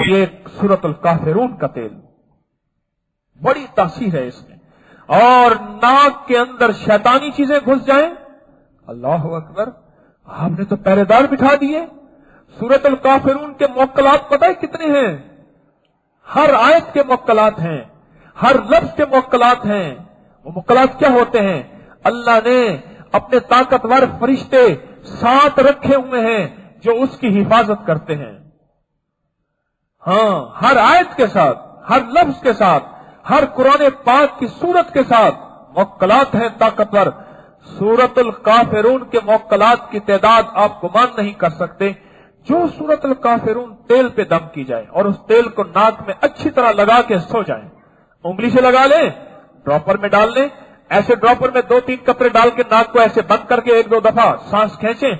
ये सूरतुल काफिरून का तेल, बड़ी तासीर है इसमें। और नाक के अंदर शैतानी चीजें घुस जाएं, अल्लाह अकबर, आपने तो पहरेदार बिठा दिए। सूरतुल काफिरून के मुक्कलात पता है कितने हैं? हर आयत के मुक्कलात हैं, हर लफ्ज के मुक्कलात हैं। वो मुक्कलात क्या होते हैं? अल्लाह ने अपने ताकतवर फरिश्ते साथ रखे हुए हैं जो उसकी हिफाजत करते हैं। हाँ, हर आयत के साथ, हर लफ्ज के साथ, हर कुरान पाक की सूरत के साथ मुक्कलात हैं ताकतवर। सूरतुल काफिरून के मुक्कलात की तादाद आप गुमान नहीं कर सकते। जो सूरतुल काफिरून तेल पे दम की जाए और उस तेल को नाक में अच्छी तरह लगा के सो जाए, उंगली से लगा लें, ड्रॉपर में डाल लें, ऐसे ड्रॉपर में 2-3 कतरे डाल के नाक को ऐसे बंद करके 1-2 दफा सांस खींचें,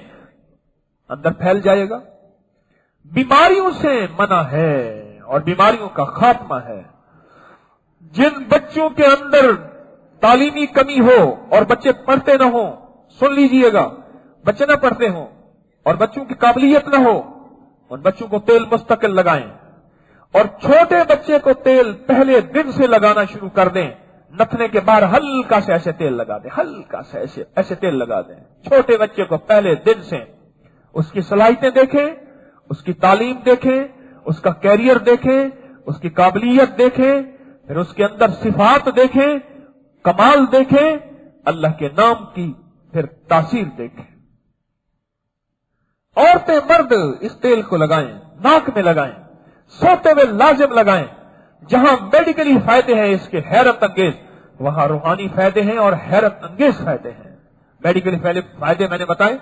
अंदर फैल जाएगा। बीमारियों से मना है और बीमारियों का खात्मा है। जिन बच्चों के अंदर तालीमी कमी हो और बच्चे पढ़ते न हो, सुन लीजिएगा, बच्चे न पढ़ते हो और बच्चों की काबिलियत न हो, उन बच्चों को तेल मुस्तकिल लगाएं। और छोटे बच्चे को तेल पहले दिन से लगाना शुरू कर दें। नथने के बाहर हल्का से ऐसे तेल लगा दें, हल्का से ऐसे तेल लगा दें छोटे बच्चे को पहले दिन से। उसकी सलाहियतें देखें, उसकी तालीम देखें, उसका कैरियर देखें, उसकी काबिलियत देखें, फिर उसके अंदर सिफात देखें, कमाल देखें, अल्लाह के नाम की फिर तासीर देखें। औरतें मर्द इस तेल को लगाएं, नाक में लगाएं, सोते हुए लाजिम लगाएं। जहां मेडिकली फायदे हैं इसके हैरत अंगेज, वहां रूहानी फायदे हैं और हैरत अंगेज फायदे हैं। मेडिकली फायदे मैंने बताए।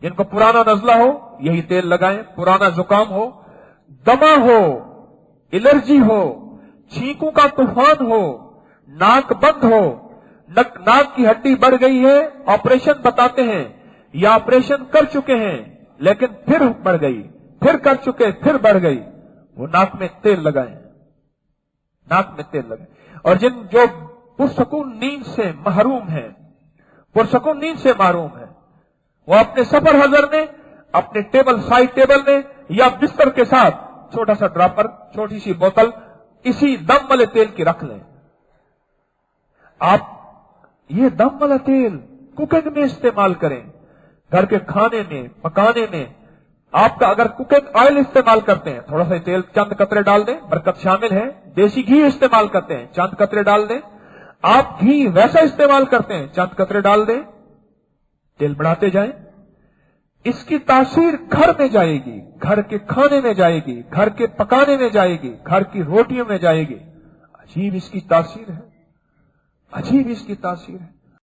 जिनको पुराना नजला हो यही तेल लगाएं, पुराना जुकाम हो, दमा हो, एलर्जी हो, छींकों का तूफान हो, नाक बंद हो, नाक की हड्डी बढ़ गई है, ऑपरेशन बताते हैं, या ऑपरेशन कर चुके हैं लेकिन फिर बढ़ गई, फिर कर चुके फिर बढ़ गई, वो नाक में तेल लगाएं, नाक में तेल लगाएं। और जो पुरसकून नींद से महरूम है, पुरसकून नींद से महरूम है, वो अपने सफर हजर में, अपने टेबल साइड टेबल में या बिस्तर के साथ छोटा सा ड्रॉपर, छोटी सी बोतल इसी दम वाले तेल की रख लें। आप ये दम वाला तेल कुकिंग में इस्तेमाल करें, घर के खाने में, पकाने में। आपका अगर कुकिंग ऑयल इस्तेमाल करते हैं, थोड़ा सा तेल चंद कतरे डाल दें, बरकत शामिल है। देसी घी इस्तेमाल करते हैं, चंद कतरे डाल दें। आप घी वैसा इस्तेमाल करते हैं, चंद कतरे डाल दें, तेल बढ़ाते जाएं। इसकी तासीर घर में जाएगी, घर के खाने में जाएगी, घर के पकाने में जाएगी, घर की रोटियों में जाएगी। अजीब इसकी तासीर है, अजीब इसकी तासीर है।